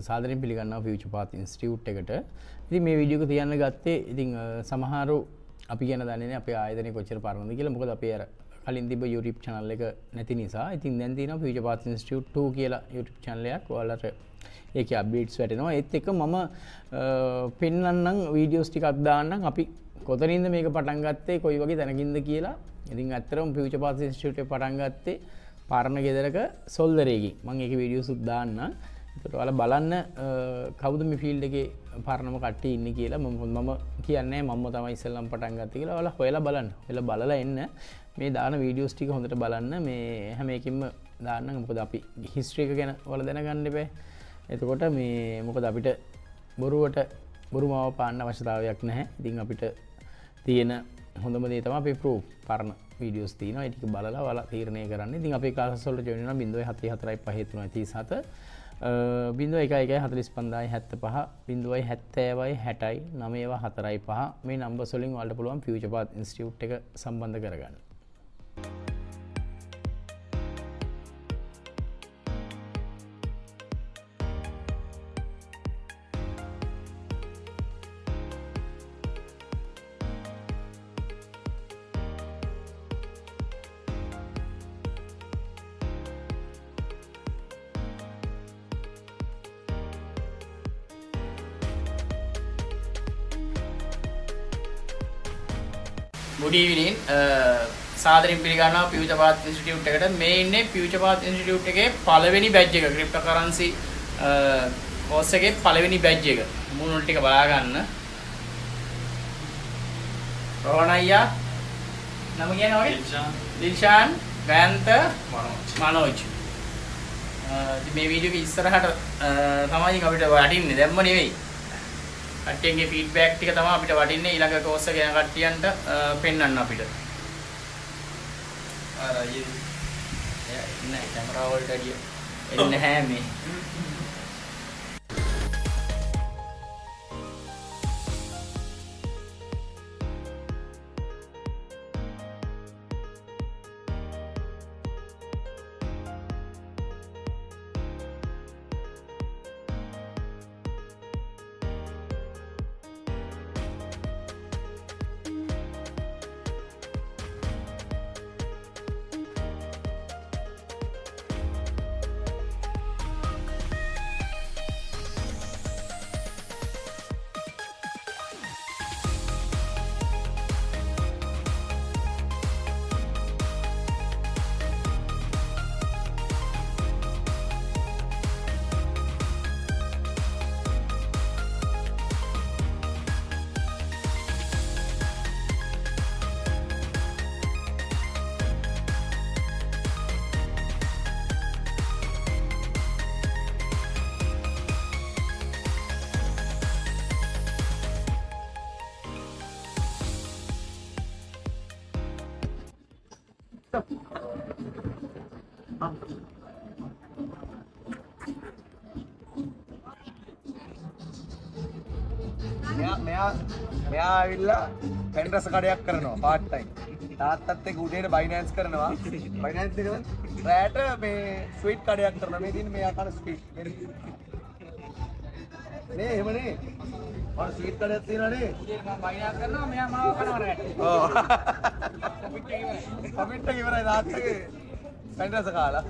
සාදරයෙන් පිළිගන්නවා ෆියුචර් පාත් ඉන්ස්ටිටියුට් එකට. ඉතින් මේ වීඩියෝ එක තියන්න ගත්තේ ඉතින් සමහරව අපි කියන දන්නේ නැහැ අපේ ආයතනය කොච්චර පරණද කියලා. මොකද අපේ අර කලින් තිබ්බ YouTube channel එක නැති නිසා. ඉතින් දැන් තියෙනවා ෆියුචර් පාත් ඉන්ස්ටිටියුට් 2 කියලා YouTube channel එකක්. ඔයාලට ඒකේ අප්ඩේට්ස් වැටෙනවා. ඒත් එක්ක මම පෙන්නන්නම් වීඩියෝස් ටිකක් දාන්නම් අපි කොතනින්ද මේක පටන් ගත්තේ කොයි වගේ තැනකින්ද කියලා. ඉතින් ඇත්තටම ෆියුචර් පාත් ඉන්ස්ටිටියුට් එක පටන් ගත්තේ පාරණ ගෙදරක සොල්දරේකින්. මම ඒකේ වීඩියෝස් උත් දාන්නම්. ඒකට ඔයාලා බලන්න කවුද මේ ෆීල්ඩ් එකේ පරණම කට්ටිය ඉන්නේ කියලා. මම කියන්නේ මම තමයි ඉස්සෙල්ලාම පටන් ගත්තේ කියලා. ඔයාලා හොයලා බලන්න. හොයලා බලලා එන්න. මේ දාන වීඩියෝස් ටික හොඳට බලන්න. මේ හැම එකකින්ම දාන්න. මොකද අපි හිස්ටරි එක ගැන ඔයාලා දැනගන්න එපා. එතකොට මේ මොකද අපිට බොරුමාව පාන්න අවශ්‍යතාවයක් නැහැ. ඉතින් අපිට තියෙන හොඳම දේ තමයි අපේ ප්‍රූෆ් පරණ වීඩියෝස් තියෙනවා. ඒ ටික බලලා ඔයාලා තීරණය කරන්න. ඉතින් අපේ ක්ලාසස් වලට ජොයින් වෙනවා 0744537 01145 070 60 945 මේ නම්බර්ස් වලින් ඔයාලට පුළුවන් ෆියුචර් පාත් ඉන්ස්ටිටියුට් එක සම්බන්ධ කරගන්න. Good evening. සාදරයෙන් පිළිගන්නවා ෆියුචර් පාත් ඉන්ස්ටිටියුට් එකට. මේ ඉන්නේ ෆියුචර් පාත් ඉන්ස්ටිටියුට් එකේ පළවෙනි බැච් එක. ක්‍රිප්ටෝකරන්සි කෝස් එකේ පළවෙනි බැච් එක. මුණුල් ටික බලා ගන්න. රෝහණ අයියා නම කියන්නේ ඔය? දිල්ෂාන්, ගයන්ත, මනෝජ්. මේ වීඩියෝ එක ඉස්සරහට තමයි අපිට වටින්නේ. දැම්ම නෙවෙයි. කට්ටියන්ගේ ෆීඩ්බැක් ටික තමයි අපිට වටින්නේ ඊළඟ කෝස් එක යන කට්ටියන්ට පෙන්වන්න අපිට. අර අයියේ නෑ කැමරාව වලට ඇඩිය එන්නේ නැහැ මේ. මෙයා ඇවිල්ලා පෙන් රස කඩයක් කරනවා පාර්ට් ටයිම්. තාත්තත් එක්ක උදේට බයිනෑන්ස් කරනවා. බයිනෑන්ස් එකද? රැට මේ ස්වීට් කඩයක් කරනවා. මේ දින මෙයා කන ස්වීට්. නේ එහෙමනේ. මම ස්වීට් කඩයක් තියනවා නේ. උදේ මම බයිනෑන්ස් කරනවා මෙයා මාව කනවා රැට. ඔව්. කමිට් එක ඉවරයි තාත්තගේ පෙන් රස කාලා.